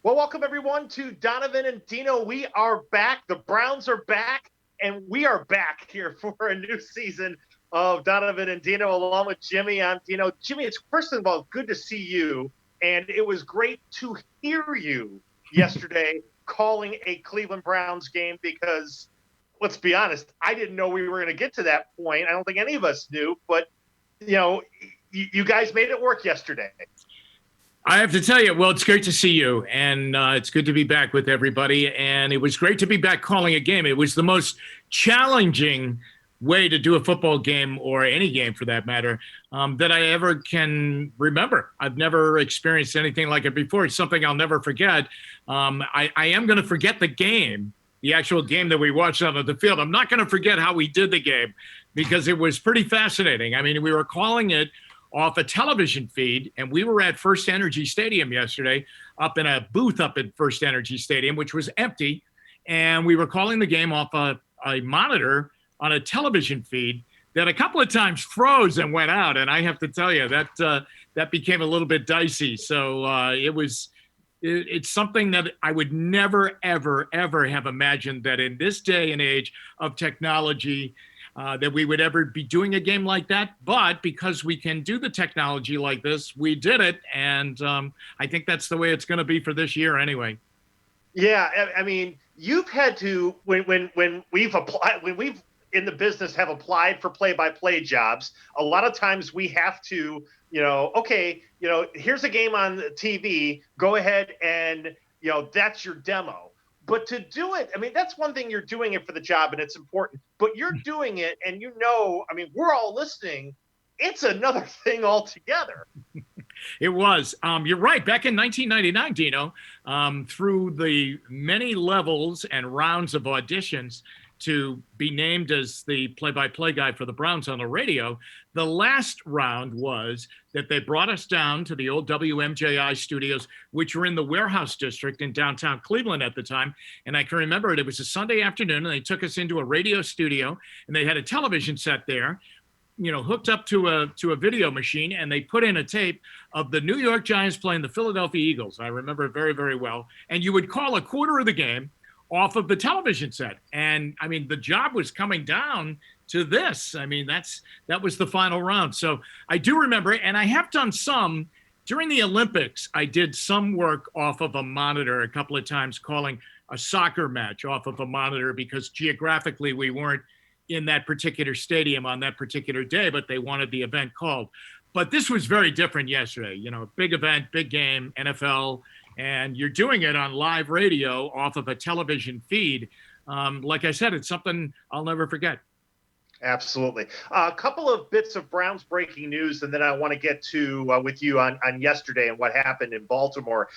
Well, welcome everyone to Donovan and Dino. We are back. The Browns are back, and we are back here for a new season of Donovan and Dino, along with Jimmy. I'm Dino. Jimmy, it's first of all good to see you, and it was great to hear you yesterday calling a Cleveland Browns game because, let's be honest, I didn't know we were going to get to that point. I don't think any of us knew, but, you guys made it work yesterday. I have to tell you, well, it's great to see you, and it's good to be back with everybody, and it was great to be back calling a game. It was the most challenging way to do a football game, or any game for that matter, that I ever can remember. I've never experienced anything like it before. It's something I'll never forget. I am going to forget the game, the actual game that we watched out of the field. I'm not going to forget how we did the game, because it was pretty fascinating. I mean, we were calling it off a television feed, and we were at First Energy Stadium yesterday, up in a booth up at First Energy Stadium, which was empty, and we were calling the game off a monitor on a television feed that a couple of times froze and went out, and I have to tell you that became a little bit dicey. So it's something that I would never, ever, ever have imagined that in this day and age of technology, that we would ever be doing a game like that. But because we can do the technology like this, we did it. And I think that's the way it's going to be for this year anyway. Yeah. I mean, you've had to, when we've applied, when we've in the business have applied for play-by-play jobs, a lot of times we have to, here's a game on TV, go ahead and, that's your demo. But to do it, I mean, that's one thing. You're doing it for the job, and it's important. But you're doing it, and we're all listening. It's another thing altogether. It was. You're right. Back in 1999, Dino, through the many levels and rounds of auditions to be named as the play-by-play guy for the Browns on the radio, the last round was that they brought us down to the old WMJI studios, which were in the warehouse district in downtown Cleveland at the time. And I can remember it. It was a Sunday afternoon, and they took us into a radio studio, and they had a television set there, hooked up to a video machine, and they put in a tape of the New York Giants playing the Philadelphia Eagles. I remember it very, very well. And you would call a quarter of the game off of the television set. And I mean, the job was coming down to this. I mean, that was the final round. So I do remember it. And I have done some during the Olympics. I did some work off of a monitor a couple of times, calling a soccer match off of a monitor, because geographically we weren't in that particular stadium on that particular day, but they wanted the event called. But this was very different yesterday. Big event, big game, NFL, and you're doing it on live radio off of a television feed. Like I said, it's something I'll never forget. Absolutely. A couple of bits of Browns breaking news, and then I want to get to with you on yesterday and what happened in Baltimore.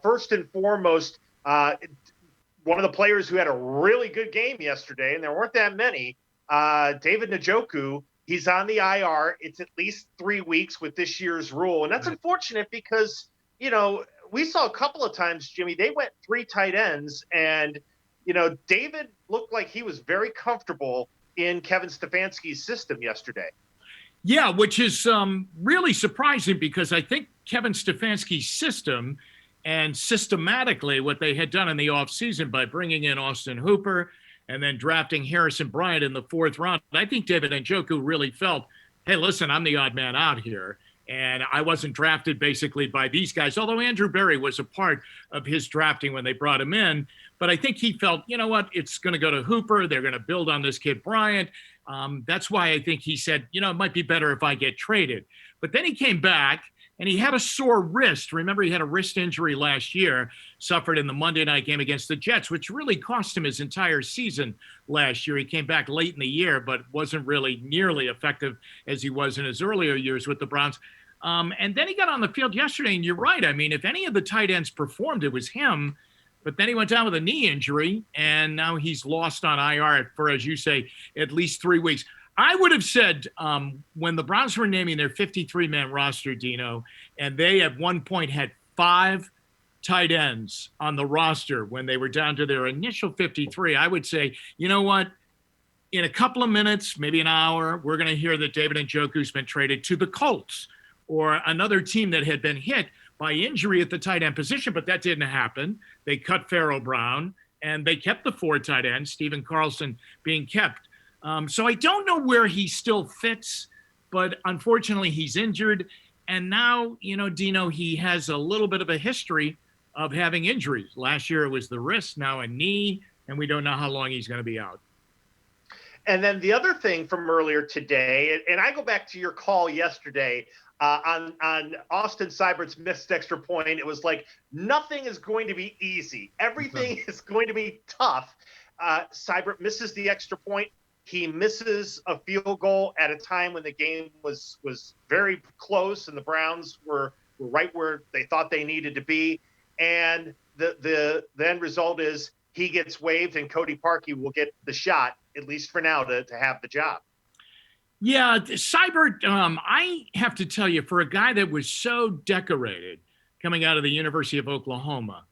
First and foremost, one of the players who had a really good game yesterday, and there weren't that many, David Njoku, he's on the IR. It's at least 3 weeks with this year's rule, and that's unfortunate because, we saw a couple of times, Jimmy, they went 3 tight ends, and, David looked like he was very comfortable in Kevin Stefanski's system yesterday. Yeah, which is really surprising, because I think Kevin Stefanski's system and systematically what they had done in the offseason by bringing in Austin Hooper and then drafting Harrison Bryant in the 4th round, I think David Njoku really felt, hey, listen, I'm the odd man out here. And I wasn't drafted basically by these guys, although Andrew Berry was a part of his drafting when they brought him in. But I think he felt, you know what, it's going to go to Hooper. They're going to build on this kid Bryant. That's why I think he said, it might be better if I get traded. But then he came back, and he had a sore wrist. Remember, he had a wrist injury last year, suffered in the Monday night game against the Jets, which really cost him his entire season last year. He came back late in the year, but wasn't really nearly effective as he was in his earlier years with the Browns. And then he got on the field yesterday, and you're right. I mean, if any of the tight ends performed, it was him. But then he went down with a knee injury, and now he's lost on IR for, as you say, at least 3 weeks. I would have said when the Browns were naming their 53-man roster, Dino, and they at one point had 5 tight ends on the roster when they were down to their initial 53, I would say, you know what? In a couple of minutes, maybe an hour, we're going to hear that David Njoku's been traded to the Colts or another team that had been hit by injury at the tight end position, but that didn't happen. They cut Pharaoh Brown, and they kept the 4 tight ends, Stephen Carlson being kept. So I don't know where he still fits, but unfortunately he's injured. And now, Dino, he has a little bit of a history of having injuries. Last year it was the wrist, now a knee, and we don't know how long he's going to be out. And then the other thing from earlier today, and I go back to your call yesterday on Austin Siebert's missed extra point. It was like, nothing is going to be easy. Everything is going to be tough. Seibert misses the extra point. He misses a field goal at a time when the game was very close and the Browns were right where they thought they needed to be. And the end result is he gets waived and Cody Parkey will get the shot, at least for now, to have the job. Yeah, Seibert, I have to tell you, for a guy that was so decorated coming out of the University of Oklahoma,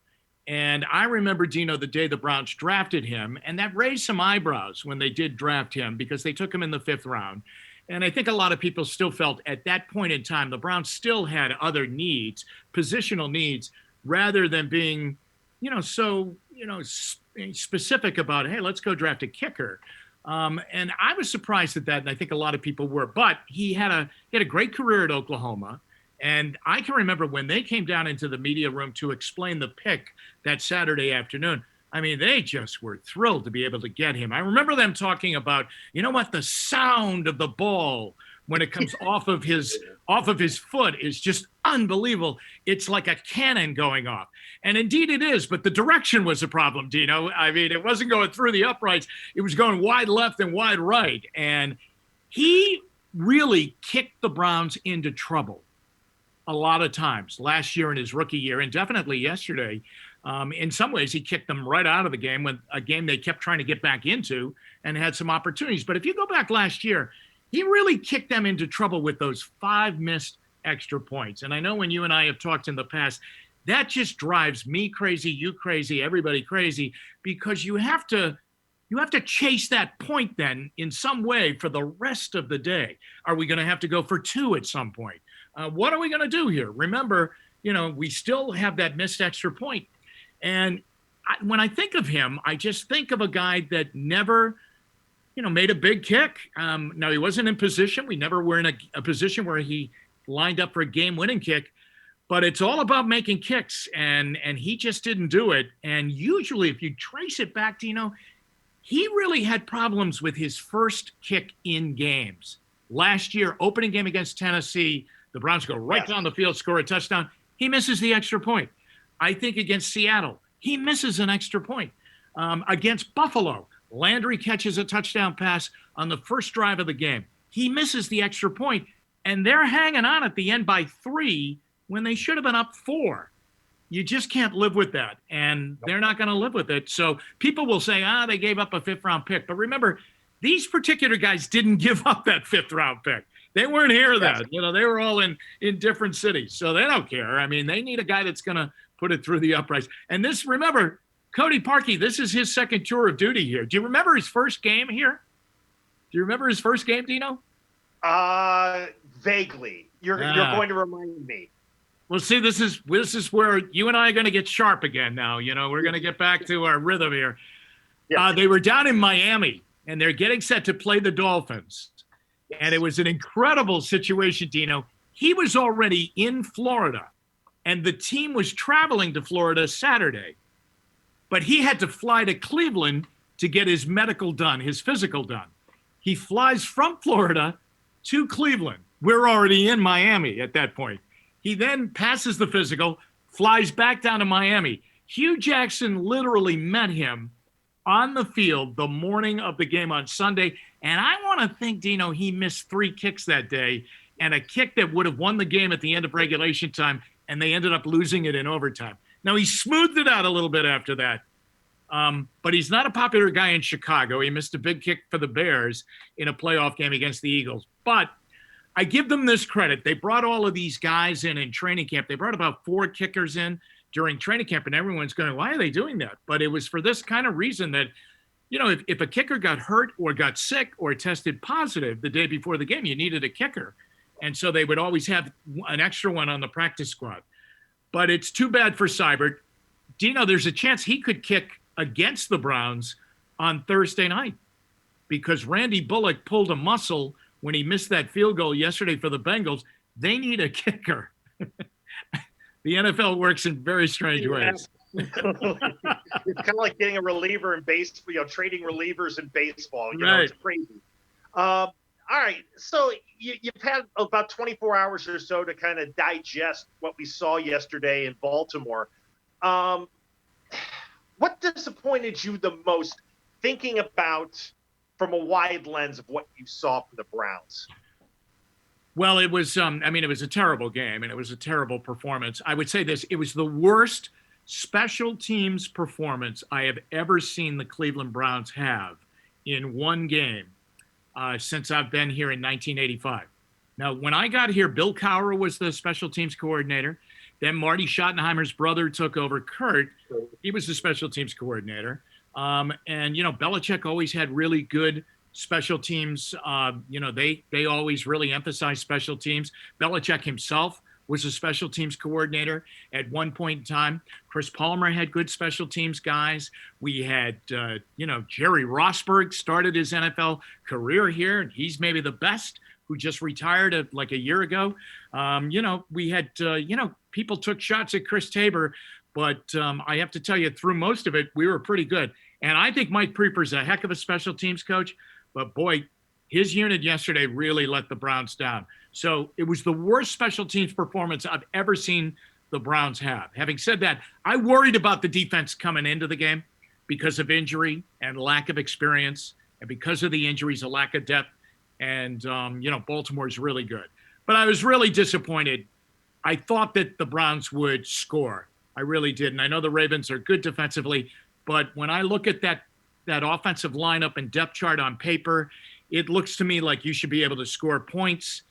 and I remember, Dino, the day the Browns drafted him, and that raised some eyebrows when they did draft him because they took him in the 5th round. And I think a lot of people still felt at that point in time, the Browns still had other needs, positional needs, rather than being, so, specific about, hey, let's go draft a kicker. And I was surprised at that, and I think a lot of people were. But he had a great career at Oklahoma, and I can remember when they came down into the media room to explain the pick that Saturday afternoon. I mean, they just were thrilled to be able to get him. I remember them talking about, the sound of the ball when it comes off of his foot is just unbelievable. It's like a cannon going off. And indeed it is, but the direction was a problem, Dino. I mean, it wasn't going through the uprights. It was going wide left and wide right. And he really kicked the Browns into trouble a lot of times last year in his rookie year, and definitely yesterday. In some ways, he kicked them right out of the game, when a game they kept trying to get back into and had some opportunities. But if you go back last year, he really kicked them into trouble with those 5 missed extra points. And I know when you and I have talked in the past, that just drives me crazy, you crazy, everybody crazy, because you have to chase that point then in some way for the rest of the day. Are we going to have to go for 2 at some point? What are we going to do here? Remember, we still have that missed extra point. And when I think of him, I just think of a guy that never, made a big kick. Now, he wasn't in position. We never were in a position where he lined up for a game-winning kick. But it's all about making kicks, and he just didn't do it. And usually, if you trace it back, Dino, he really had problems with his first kick in games. Last year, opening game against Tennessee, the Browns go right down the field, score a touchdown. He misses the extra point. I think against Seattle, he misses an extra point. Against Buffalo, Landry catches a touchdown pass on the first drive of the game. He misses the extra point, and they're hanging on at the end by 3 when they should have been up 4. You just can't live with that, and they're not going to live with it. So people will say, they gave up a 5th-round pick. But remember, these particular guys didn't give up that 5th-round pick. They weren't here then. They were all in different cities, so they don't care. I mean, they need a guy that's going to put it through the uprights. And this, remember, Cody Parkey, this is his second tour of duty here. Do you remember his first game here? Do you remember his first game, Dino? Vaguely. You're going to remind me. Well, see, this is where you and I are going to get sharp again now. We're going to get back to our rhythm here. Yes. They were down in Miami, and they're getting set to play the Dolphins. Yes. And it was an incredible situation, Dino. He was already in Florida, and the team was traveling to Florida Saturday. But he had to fly to Cleveland to get his medical done, his physical done. He flies from Florida to Cleveland. We're already in Miami at that point. He then passes the physical, flies back down to Miami. Hugh Jackson literally met him on the field the morning of the game on Sunday. And I want to think, Dino, he missed 3 kicks that day, and a kick that would have won the game at the end of regulation time, and they ended up losing it in overtime. Now, he smoothed it out a little bit after that, but he's not a popular guy in Chicago. He missed a big kick for the Bears in a playoff game against the Eagles. But I give them this credit. They brought all of these guys in training camp. They brought about 4 kickers in during training camp, and everyone's going, why are they doing that? But it was for this kind of reason that, if a kicker got hurt or got sick or tested positive the day before the game, you needed a kicker. And so they would always have an extra one on the practice squad. But it's too bad for Seibert. Dino, there's a chance he could kick against the Browns on Thursday night because Randy Bullock pulled a muscle when he missed that field goal yesterday for the Bengals. They need a kicker. The NFL works in very strange ways. It's kind of like getting a reliever in baseball, trading relievers in baseball. It's crazy. All right. So you've had about 24 hours or so to kind of digest what we saw yesterday in Baltimore. What disappointed you the most thinking about from a wide lens of what you saw from the Browns? Well, it was, it was a terrible game and it was a terrible performance. I would say this, it was the worst special teams performance I have ever seen the Cleveland Browns have in one game since I've been here in 1985. Now, when I got here, Bill Cowher was the special teams coordinator. Then Marty Schottenheimer's brother took over. Kurt, he was the special teams coordinator. Belichick always had really good special teams. They always really emphasized special teams. Belichick himself was a special teams coordinator at one point in time. Chris Palmer had good special teams guys. We had, Jerry Rosberg started his NFL career here, and he's maybe the best, who just retired like a year ago. We had, people took shots at Chris Tabor, but I have to tell you, through most of it, we were pretty good. And I think Mike Prieper's a heck of a special teams coach, but boy, his unit yesterday really let the Browns down. So it was the worst special teams performance I've ever seen the Browns have. Having said that, I worried about the defense coming into the game because of injury and lack of experience, and because of the injuries, a lack of depth. And, Baltimore's really good. But I was really disappointed. I thought that the Browns would score. I really did. And I know the Ravens are good defensively, but when I look at that offensive lineup and depth chart on paper, it looks to me like you should be able to score points.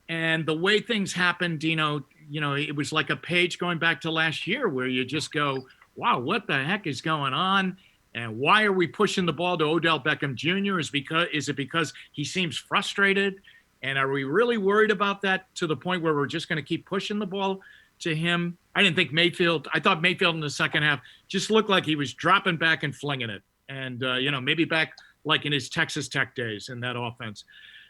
And the way things happened, Dino, it was like a page going back to last year where you just go, wow, what the heck is going on? And why are we pushing the ball to Odell Beckham Jr.? Is it because he seems frustrated? And are we really worried about that to the point where we're just going to keep pushing the ball to him? I thought Mayfield in the second half just looked like he was dropping back and flinging it. And, maybe back like in his Texas Tech days in that offense.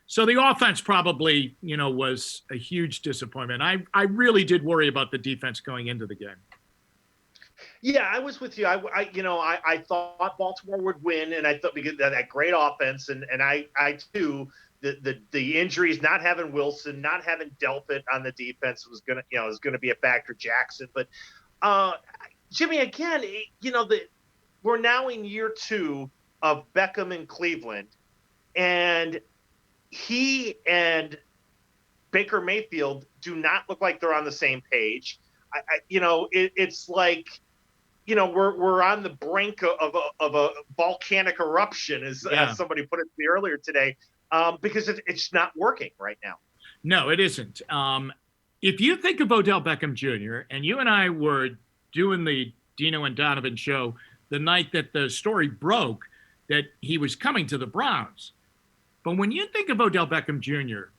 So the offense probably, was a huge disappointment. I really did worry about the defense going into the game. Yeah, I was with you. I thought Baltimore would win, and I thought because that great offense, and I too, the injuries, not having Wilson, not having Delpit on the defense was gonna be a factor. Jackson, but Jimmy, again, we're now in year 2 of Beckham in Cleveland, and he and Baker Mayfield do not look like they're on the same page. It's like, we're on the brink of a volcanic eruption, as somebody put it to me earlier today, because it's not working right now. No, it isn't. If you think of Odell Beckham Jr., and you and I were doing the Dino and Donovan show the night that the story broke that he was coming to the Browns. But when you think of Odell Beckham Jr.,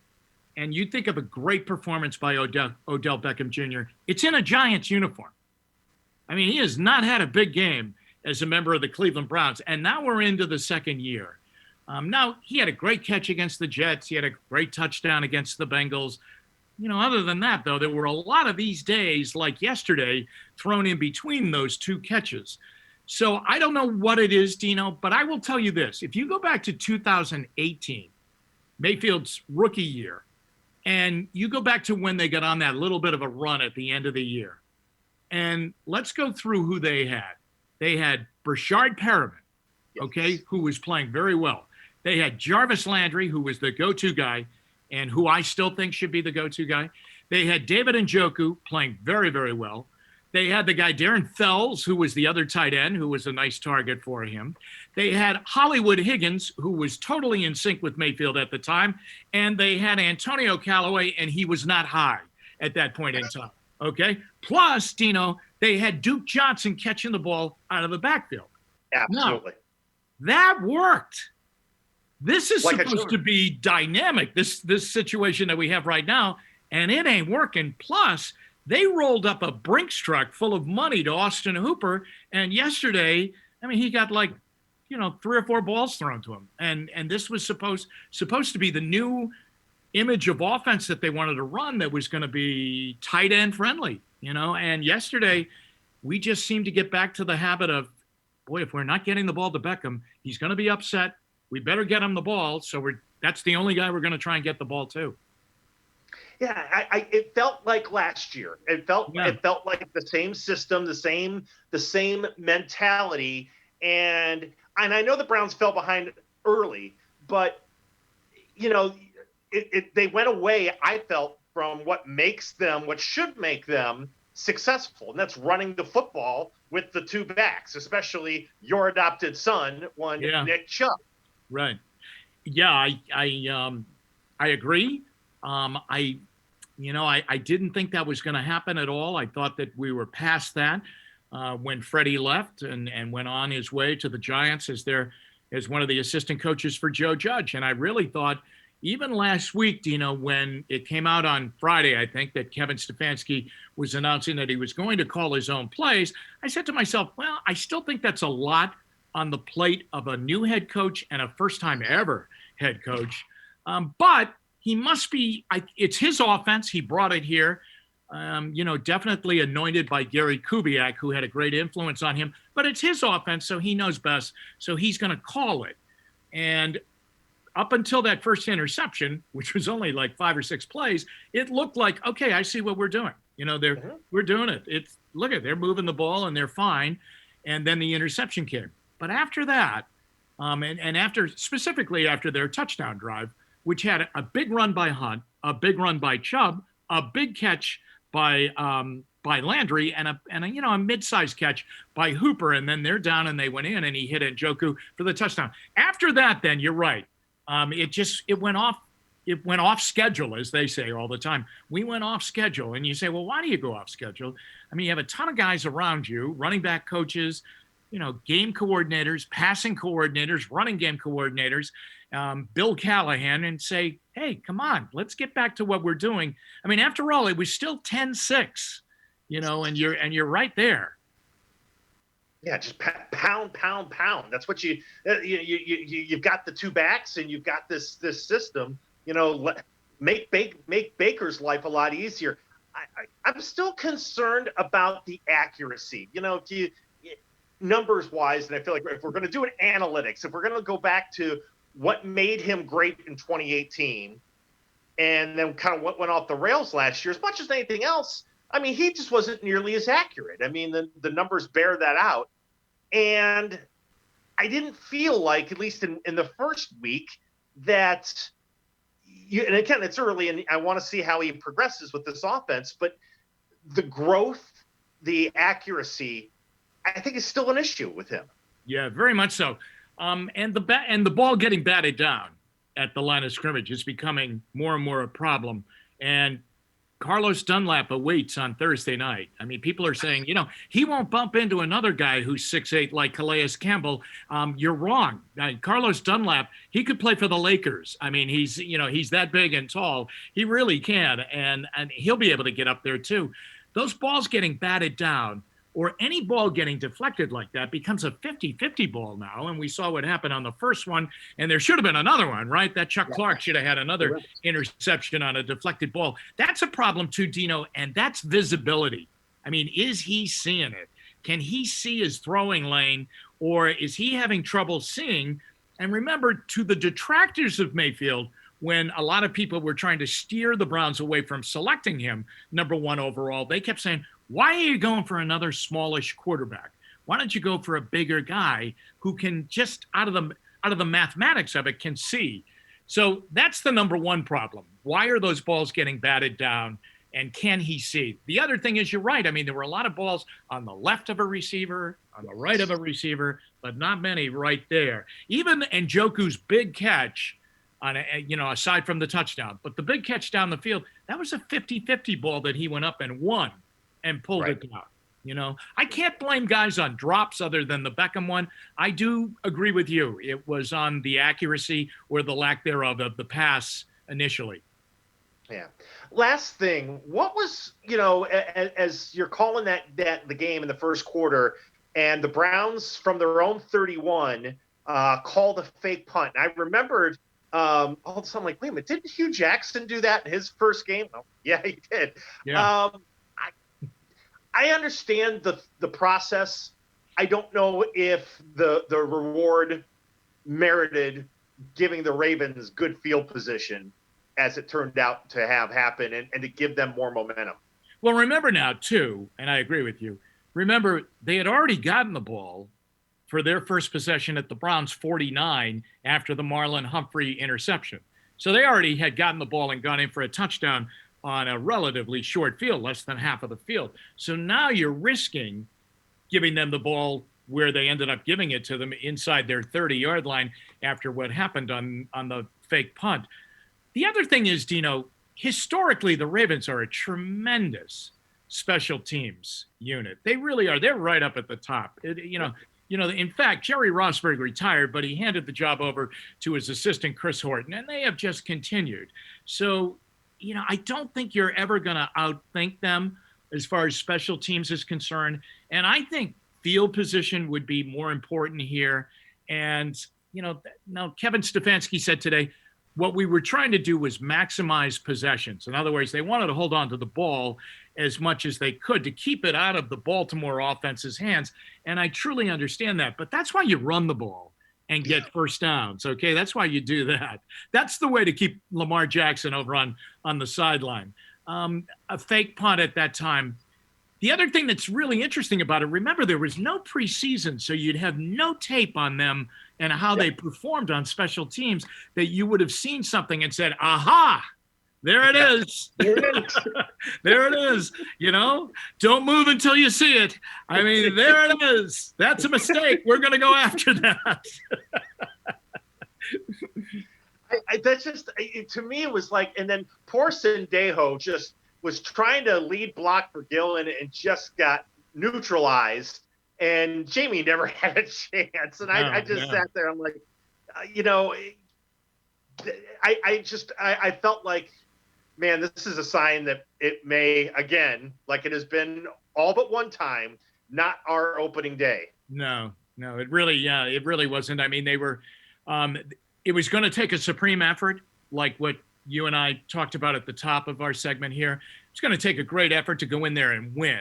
and you think of a great performance by Odell Beckham Jr., it's in a Giants uniform. I mean, he has not had a big game as a member of the Cleveland Browns, and now we're into the second year. Now, he had a great catch against the Jets. He had a great touchdown against the Bengals. Other than that, though, there were a lot of these days, like yesterday, thrown in between those two catches. So I don't know what it is, Dino, but I will tell you this. If you go back to 2018, Mayfield's rookie year, and you go back to when they got on that little bit of a run at the end of the year, and let's go through who they had. They had Brashard Perriman, okay, who was playing very well. They had Jarvis Landry, who was the go-to guy, and who I still think should be the go-to guy. They had David Njoku playing very, very well. They had the guy Darren Fells, who was the other tight end, who was a nice target for him. They had Hollywood Higgins, who was totally in sync with Mayfield at the time. And they had Antonio Callaway, and he was not high at that point in time. Okay? Plus, Dino, they had Duke Johnson catching the ball out of the backfield. Absolutely. Now, that worked. This is supposed to be dynamic, this situation that we have right now, and it ain't working. Plus, They rolled up a Brinks truck full of money to Austin Hooper, and yesterday, I mean, he got like, 3 or 4 balls thrown to him, and this was supposed to be the new image of offense that they wanted to run, that was going to be tight end friendly, And yesterday, we just seemed to get back to the habit of, boy, if we're not getting the ball to Beckham, he's going to be upset. We better get him the ball. So that's the only guy we're going to try and get the ball to. Yeah, it felt like last year. It felt like the same system, the same mentality, and I know the Browns fell behind early, but they went away, I felt, from what should make them successful, and that's running the football with the two backs, especially your adopted son, Nick Chubb. Right. Yeah, I agree. I didn't think that was going to happen at all. I thought that we were past that when Freddie left and went on his way to the Giants as one of the assistant coaches for Joe Judge. And I really thought, even last week, when it came out on Friday, I think, that Kevin Stefanski was announcing that he was going to call his own plays, I said to myself, well, I still think that's a lot on the plate of a new head coach and a first-time ever head coach. But he must be, it's his offense. He brought it here, definitely anointed by Gary Kubiak, who had a great influence on him. But it's his offense, so he knows best. So he's going to call it. And up until that first interception, which was only like 5 or 6 plays, it looked like, okay, I see what we're doing. We're doing it. They're moving the ball and they're fine. And then the interception came. But after that, and specifically after their touchdown drive, which had a big run by Hunt, a big run by Chubb, a big catch by Landry, and a mid-sized catch by Hooper, and then they're down and they went in and he hit Njoku for the touchdown. After that, then you're right. It went off schedule, as they say all the time. We went off schedule, and you say, well, why do you go off schedule? I mean, you have a ton of guys around you, running back coaches, game coordinators, passing coordinators, running game coordinators, Bill Callahan, and say, hey, come on, let's get back to what we're doing. I mean, after all, it was still 10-6, and you're right there. Yeah, just pound. That's what you've got the two backs, and you've got this system. Make Baker's life a lot easier. I'm still concerned about the accuracy. Numbers wise, and I feel like if we're going to do an analytics, if we're going to go back to what made him great in 2018, and then kind of what went off the rails last year, as much as anything else, I mean, he just wasn't nearly as accurate. I mean, the numbers bear that out. And I didn't feel like, at least in the first week, that and again, it's early, and I want to see how he progresses with this offense, but the growth, the accuracy, I think is still an issue with him. Yeah, very much so. And the ball getting batted down at the line of scrimmage is becoming more and more a problem. And Carlos Dunlap awaits on Thursday night. I mean, people are saying, he won't bump into another guy who's 6'8" like Calais Campbell. You're wrong. Carlos Dunlap, he could play for the Lakers. I mean, he's that big and tall. He really can, and he'll be able to get up there too. Those balls getting batted down, or any ball getting deflected like that, becomes a 50-50 ball now. And we saw what happened on the first one, and there should have been another one, right? That Chuck Clark should have had another interception on a deflected ball. That's a problem too, Dino, and that's visibility. I mean, is he seeing it? Can he see his throwing lane, or is he having trouble seeing? And remember, to the detractors of Mayfield, when a lot of people were trying to steer the Browns away from selecting him number 1 overall, they kept saying, why are you going for another smallish quarterback? Why don't you go for a bigger guy who can just out of the mathematics of it can see? So that's the number 1 problem. Why are those balls getting batted down, and can he see? The other thing is, you're right. I mean, there were a lot of balls on the left of a receiver, on the right of a receiver, but not many right there. Even Njoku's big catch on aside from the touchdown, but the big catch down the field, that was a 50-50 ball that he went up and won and pulled it down. I can't blame guys on drops other than the Beckham one. I do agree with you. It was on the accuracy or the lack thereof of the pass initially. Yeah. Last thing, what was, as you're calling that the game in the first quarter, and the Browns from their own 31 called a fake punt. And I remembered all of a sudden, like, wait a minute, didn't Hugh Jackson do that in his first game? Oh, yeah, he did. Yeah. I understand the process. I don't know if the reward merited giving the Ravens good field position, as it turned out to have happen, and to give them more momentum. Well, remember now, too, and I agree with you, remember they had already gotten the ball for their first possession at the Browns 49 after the Marlon Humphrey interception. So they already had gotten the ball and gone in for a touchdown on a relatively short field, less than half of the field. So now you're risking giving them the ball where they ended up giving it to them inside their 30-yard line after what happened on the fake punt. The other thing is, Dino, historically, the Ravens are a tremendous special teams unit. They really are. They're right up at the top. In fact, Jerry Rosberg retired, but he handed the job over to his assistant, Chris Horton, and they have just continued. So, I don't think you're ever going to outthink them as far as special teams is concerned. And I think field position would be more important here. And, now Kevin Stefanski said today, what we were trying to do was maximize possessions. In other words, they wanted to hold on to the ball as much as they could to keep it out of the Baltimore offense's hands. And I truly understand that. But that's why you run the ball and get first downs, okay? That's why you do that. That's the way to keep Lamar Jackson over on the sideline. A fake punt at that time. The other thing that's really interesting about it, remember, there was no preseason, so you'd have no tape on them and how they performed on special teams, that you would have seen something and said, aha, there it is. There it is. There it is. Don't move until you see it. I mean, there it is. That's a mistake. We're going to go after that. That's just, to me, it was like, and then poor Sendejo just was trying to lead block for Gillen and just got neutralized. And Jamie never had a chance. And I just sat there. I'm like, I felt like, man, this is a sign that it may, again, like it has been all but one time, not our opening day. No, it really wasn't. I mean, they were, it was going to take a supreme effort, like what you and I talked about at the top of our segment here. It's going to take a great effort to go in there and win.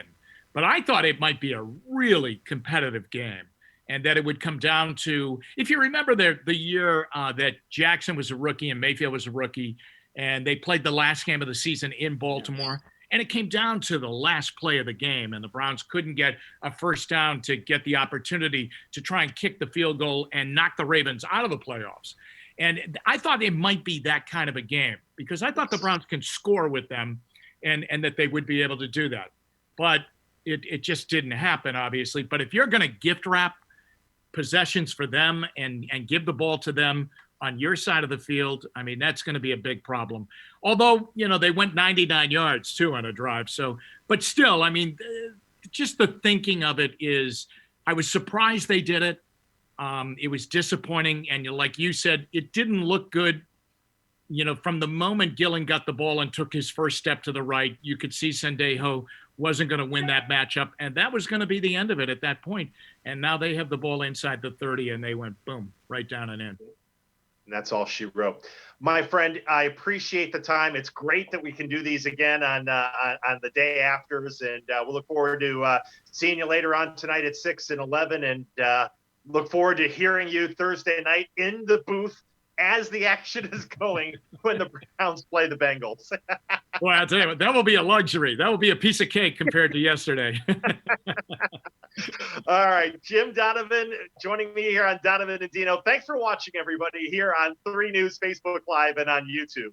But I thought it might be a really competitive game, and that it would come down to, if you remember the year that Jackson was a rookie and Mayfield was a rookie, and they played the last game of the season in Baltimore, and it came down to the last play of the game, and the Browns couldn't get a first down to get the opportunity to try and kick the field goal and knock the Ravens out of the playoffs. And I thought it might be that kind of a game, because I thought the Browns can score with them and that they would be able to do that. But it just didn't happen, obviously. But if you're going to gift wrap possessions for them and give the ball to them on your side of the field, I mean, that's going to be a big problem. Although, they went 99 yards, too, on a drive. So, but still, I mean, just the thinking of it is, I was surprised they did it. It was disappointing. And like you said, it didn't look good. From the moment Gillen got the ball and took his first step to the right, you could see Sendejo wasn't going to win that matchup. And that was going to be the end of it at that point. And now they have the ball inside the 30, and they went, boom, right down and in. And that's all she wrote. My friend, I appreciate the time. It's great that we can do these again on the day afters. And we'll look forward to seeing you later on tonight at 6 and 11. And look forward to hearing you Thursday night in the booth as the action is going when the Browns play the Bengals. Well, I'll tell you what, that will be a luxury. That will be a piece of cake compared to yesterday. All right. Jim Donovan joining me here on Donovan and Dino. Thanks for watching, everybody, here on 3 News, Facebook Live, and on YouTube.